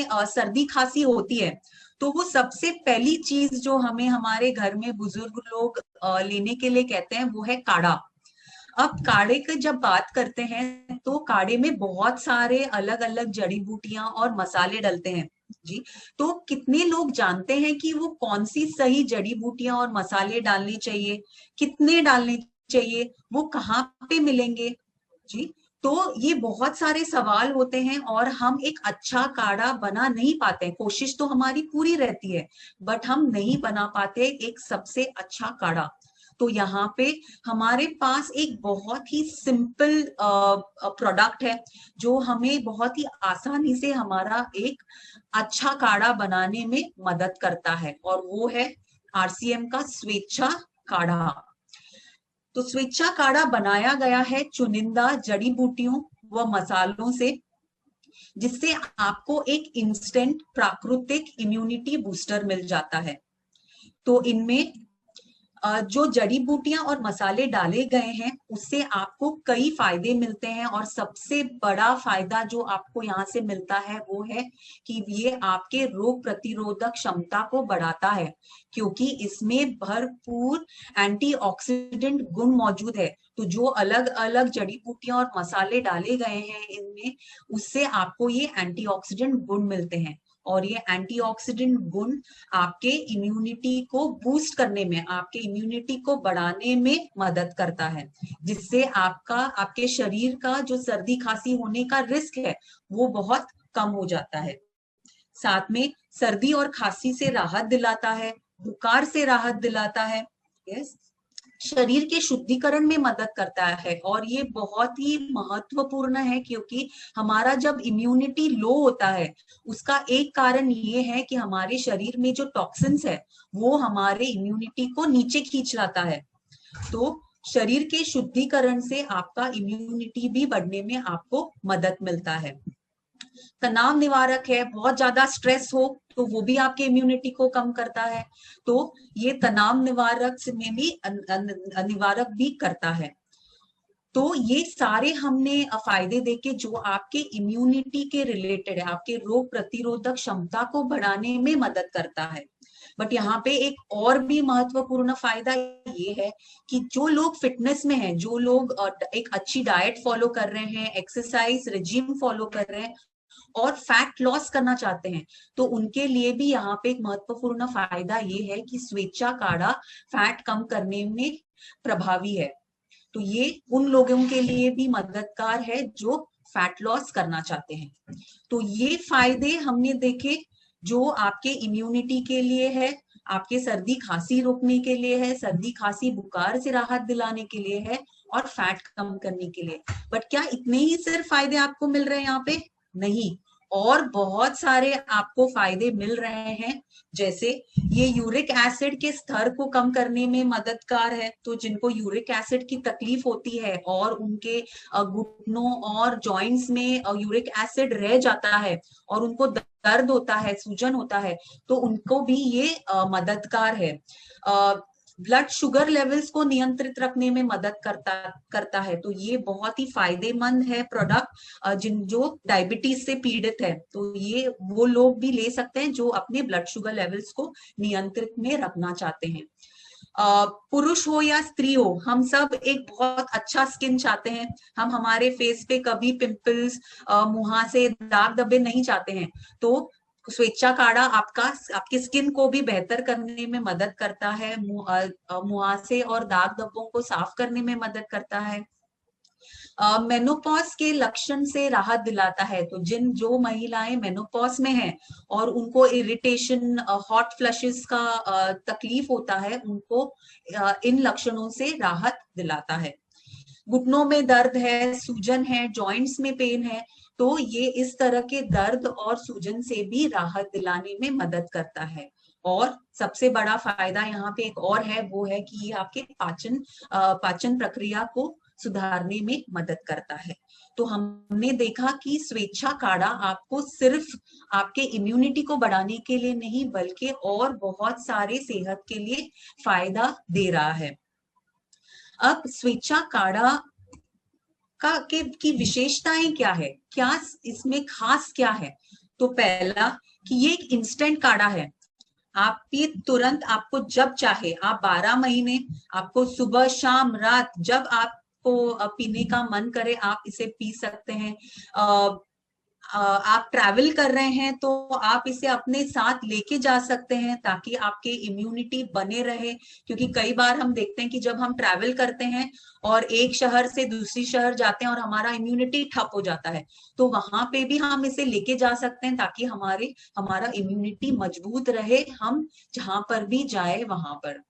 हमें सर्दी खांसी होती है तो वो सबसे पहली चीज जो हमें हमारे घर में बुजुर्ग लोग लेने के लिए कहते हैं वो है काढ़ा। अब काढ़े की जब बात करते हैं तो काढ़े में बहुत सारे अलग अलग जड़ी बूटियां और मसाले डलते हैं जी। तो कितने लोग जानते हैं कि वो कौन सी सही जड़ी बूटियां और मसाले डालने चाहिए, कितने डालने चाहिए, वो कहाँ पे मिलेंगे जी। तो ये बहुत सारे सवाल होते हैं और हम एक अच्छा काढ़ा बना नहीं पाते हैं। कोशिश तो हमारी पूरी रहती है बट हम नहीं बना पाते एक सबसे अच्छा काढ़ा। तो यहाँ पे हमारे पास एक बहुत ही सिंपल प्रोडक्ट है जो हमें बहुत ही आसानी से हमारा एक अच्छा काढ़ा बनाने में मदद करता है और वो है आरसीएम का स्वेच्छा काढ़ा। तो स्वेच्छा काढ़ा बनाया गया है चुनिंदा जड़ी बूटियों व मसालों से, जिससे आपको एक इंस्टेंट प्राकृतिक इम्यूनिटी बूस्टर मिल जाता है। तो इनमें जो जड़ी बूटियां और मसाले डाले गए हैं उससे आपको कई फायदे मिलते हैं और सबसे बड़ा फायदा जो आपको यहाँ से मिलता है वो है कि ये आपके रोग प्रतिरोधक क्षमता को बढ़ाता है, क्योंकि इसमें भरपूर एंटीऑक्सीडेंट गुण मौजूद है। तो जो अलग अलग जड़ी बूटियां और मसाले डाले गए हैं इनमें, उससे आपको ये एंटीऑक्सीडेंट गुण मिलते हैं और ये एंटीऑक्सीडेंट गुण आपके इम्यूनिटी को बूस्ट करने में, आपके इम्यूनिटी को बढ़ाने में मदद करता है, जिससे आपके शरीर का जो सर्दी खांसी होने का रिस्क है वो बहुत कम हो जाता है। साथ में सर्दी और खांसी से राहत दिलाता है, बुखार से राहत दिलाता है, यस, शरीर के शुद्धिकरण में मदद करता है। और ये बहुत ही महत्वपूर्ण है क्योंकि हमारा जब इम्यूनिटी लो होता है उसका एक कारण ये है कि हमारे शरीर में जो टॉक्सिन्स है वो हमारे इम्यूनिटी को नीचे खींच लाता है। तो शरीर के शुद्धिकरण से आपका इम्यूनिटी भी बढ़ने में आपको मदद मिलता है। तनाव निवारक है, बहुत ज्यादा स्ट्रेस हो तो वो भी आपके इम्यूनिटी को कम करता है, तो ये तनाव निवारक में भी निवारक भी करता है। तो ये सारे हमने फायदे देखे जो आपके इम्यूनिटी के रिलेटेड है, आपके रोग प्रतिरोधक क्षमता को बढ़ाने में मदद करता है। बट यहाँ पे एक और भी महत्वपूर्ण फायदा ये है कि जो लोग फिटनेस में हैं, जो लोग एक अच्छी डाइट फॉलो कर रहे हैं, एक्सरसाइज रिजीम फॉलो कर रहे हैं और फैट लॉस करना चाहते हैं, तो उनके लिए भी यहाँ पे एक महत्वपूर्ण फायदा ये है कि स्वेच्छा काढ़ा फैट कम करने में प्रभावी है। तो ये उन लोगों के लिए भी मददगार है जो फैट लॉस करना चाहते हैं। तो ये फायदे हमने देखे जो आपके इम्यूनिटी के लिए है, आपके सर्दी खांसी रोकने के लिए है, सर्दी खांसी बुखार से राहत दिलाने के लिए है और फैट कम करने के लिए। बट क्या इतने ही सिर्फ फायदे आपको मिल रहे हैं यहाँ पे? नहीं, और बहुत सारे आपको फायदे मिल रहे हैं। जैसे ये यूरिक एसिड के स्तर को कम करने में मददगार है। तो जिनको यूरिक एसिड की तकलीफ होती है और उनके घुटनों और जॉइंट्स में यूरिक एसिड रह जाता है और उनको दर्द होता है, सूजन होता है, तो उनको भी ये मददगार है। ब्लड शुगर लेवल्स को नियंत्रित रखने में मदद करता है। तो ये बहुत ही फायदेमंद है प्रोडक्ट जिन जो डायबिटीज से पीड़ित है। तो ये वो लोग भी ले सकते हैं जो अपने ब्लड शुगर लेवल्स को नियंत्रित में रखना चाहते हैं। पुरुष हो या स्त्री हो, हम सब एक बहुत अच्छा स्किन चाहते हैं। हम हमारे फेस पे कभी पिंपल्स, मुहासे, दाग धब्बे नहीं चाहते हैं। तो स्वेच्छा काढ़ा आपकी स्किन को भी बेहतर करने में मदद करता है, मुहासे और दाग धब्बों को साफ करने में मदद करता है, मेनोपॉज के लक्षण से राहत दिलाता है। तो जो महिलाएं मेनोपॉज में हैं और उनको इरिटेशन, हॉट फ्लशेस का तकलीफ होता है, उनको इन लक्षणों से राहत दिलाता है। घुटनों में दर्द है, सूजन है, जॉइंट्स में पेन है, तो ये इस तरह के दर्द और सूजन से भी राहत दिलाने में मदद करता है। और सबसे बड़ा फायदा यहाँ पे एक और है, वो है कि ये आपके पाचन प्रक्रिया को सुधारने में मदद करता है। तो हमने देखा कि स्वेच्छा काढ़ा आपको सिर्फ आपके इम्यूनिटी को बढ़ाने के लिए नहीं बल्कि और बहुत सारे सेहत के लिए फायदा दे रहा है। अब स्वेच्छा काढ़ा की विशेषताएं क्या है, क्या इसमें खास क्या है? तो पहला कि ये एक इंस्टेंट काढ़ा है, आप ये तुरंत, आपको जब चाहे, आप 12 महीने, आपको सुबह शाम रात जब आपको पीने का मन करे आप इसे पी सकते हैं। आप ट्रैवल कर रहे हैं तो आप इसे अपने साथ लेके जा सकते हैं ताकि आपके इम्यूनिटी बने रहे, क्योंकि कई बार हम देखते हैं कि जब हम ट्रैवल करते हैं और एक शहर से दूसरी शहर जाते हैं और हमारा इम्यूनिटी ठप हो जाता है, तो वहां पे भी हम इसे लेके जा सकते हैं ताकि हमारा इम्यूनिटी मजबूत रहे, हम जहां पर भी जाए वहां पर।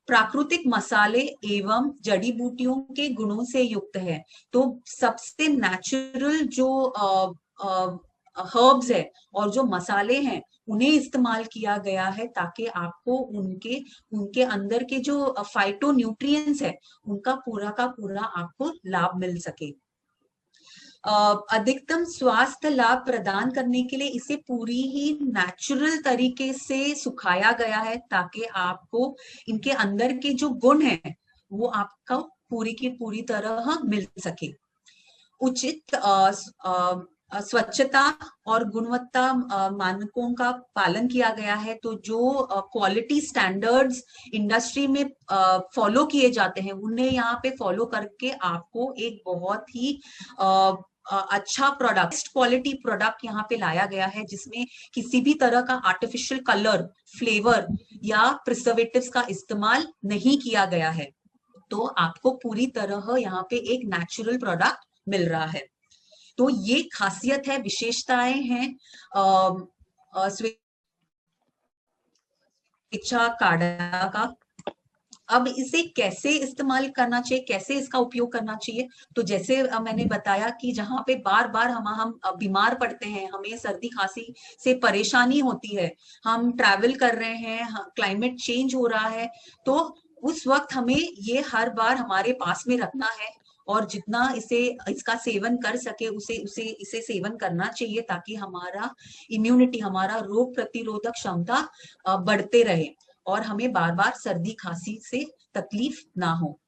प्राकृतिक मसाले एवं जड़ी बूटियों के गुणों से युक्त है, तो सबसे नेचुरल जो हर्ब्स है और जो मसाले हैं उन्हें इस्तेमाल किया गया है ताकि आपको उनके उनके अंदर के जो फाइटो न्यूट्रिएंट्स है उनका पूरा का पूरा आपको लाभ मिल सके। अधिकतम स्वास्थ्य लाभ प्रदान करने के लिए इसे पूरी ही नेचुरल तरीके से सुखाया गया है ताकि आपको इनके अंदर के जो गुण हैं वो आपको पूरी की पूरी तरह मिल सके। उचित स्वच्छता और गुणवत्ता मानकों का पालन किया गया है, तो जो क्वालिटी स्टैंडर्ड्स इंडस्ट्री में फॉलो किए जाते हैं उन्हें यहाँ पे फॉलो करके आपको एक बहुत ही अच्छा प्रोडक्ट, क्वालिटी प्रोडक्ट यहाँ पे लाया गया है जिसमें किसी भी तरह का आर्टिफिशियल कलर, फ्लेवर या प्रिजर्वेटिव्स का इस्तेमाल नहीं किया गया है, तो आपको पूरी तरह यहाँ पे एक नेचुरल प्रोडक्ट मिल रहा है। तो ये खासियत है, विशेषताएं हैं स्वेच्छा काढ़ा का। अब इसे कैसे इस्तेमाल करना चाहिए, कैसे इसका उपयोग करना चाहिए, तो जैसे मैंने बताया कि जहां पे बार बार हम बीमार पड़ते हैं, हमें सर्दी खांसी से परेशानी होती है, हम ट्रैवल कर रहे हैं, क्लाइमेट चेंज हो रहा है, तो उस वक्त हमें ये हर बार हमारे पास में रखना है और जितना इसका सेवन कर सके इसे सेवन करना चाहिए ताकि हमारा इम्यूनिटी, हमारा रोग प्रतिरोधक क्षमता बढ़ते रहे और हमें बार बार सर्दी खांसी से तकलीफ ना हो।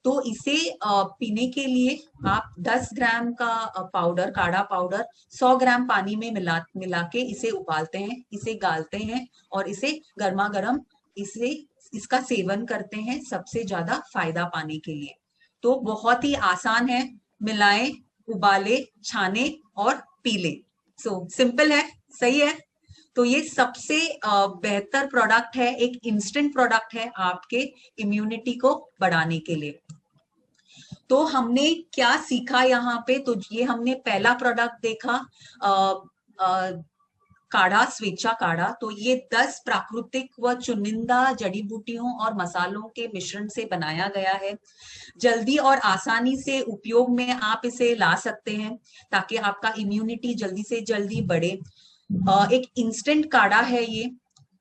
तो इसे पीने के लिए आप 10 ग्राम का पाउडर, काढ़ा पाउडर 100 ग्राम पानी में मिला के इसे उबालते हैं, इसे गालते हैं और इसे गर्मा गर्म इसका सेवन करते हैं सबसे ज्यादा फायदा पाने के लिए। तो बहुत ही आसान है, मिलाएं, उबाले, छाने और पी ले। सो सिंपल है, सही है। तो ये सबसे बेहतर प्रोडक्ट है, एक इंस्टेंट प्रोडक्ट है आपके इम्यूनिटी को बढ़ाने के लिए। तो हमने क्या सीखा यहाँ पे, तो ये हमने पहला प्रोडक्ट देखा काढ़ा, स्वेच्छा काढ़ा। तो ये 10 प्राकृतिक व चुनिंदा जड़ी बूटियों और मसालों के मिश्रण से बनाया गया है। जल्दी और आसानी से उपयोग में आप इसे ला सकते हैं ताकि आपका इम्यूनिटी जल्दी से जल्दी बढ़े। एक इंस्टेंट काढ़ा है ये,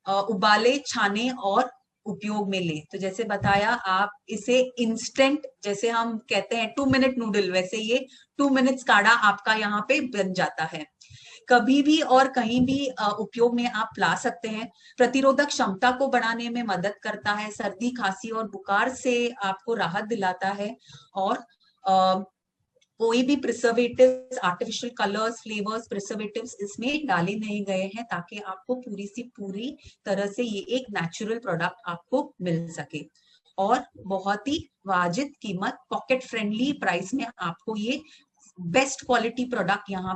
उबाले, छाने और उपयोग में ले। तो जैसे बताया, आप इसे इंस्टेंट, जैसे हम कहते हैं 2 मिनट नूडल, वैसे ये 2 मिनट्स काढ़ा आपका यहाँ पे बन जाता है। कभी भी और कहीं भी उपयोग में आप ला सकते हैं। प्रतिरोधक क्षमता को बढ़ाने में मदद करता है, सर्दी खांसी और बुखार से आपको राहत दिलाता है और कोई भी preservatives, artificial colours, flavours, preservatives इसमें डाले नहीं गए हैं ताकि आपको पूरी सी पूरी तरह से ये एक नेचुरल प्रोडक्ट आपको मिल सके और बहुत ही वाजिब कीमत, पॉकेट फ्रेंडली प्राइस में आपको ये बेस्ट क्वालिटी प्रोडक्ट यहाँ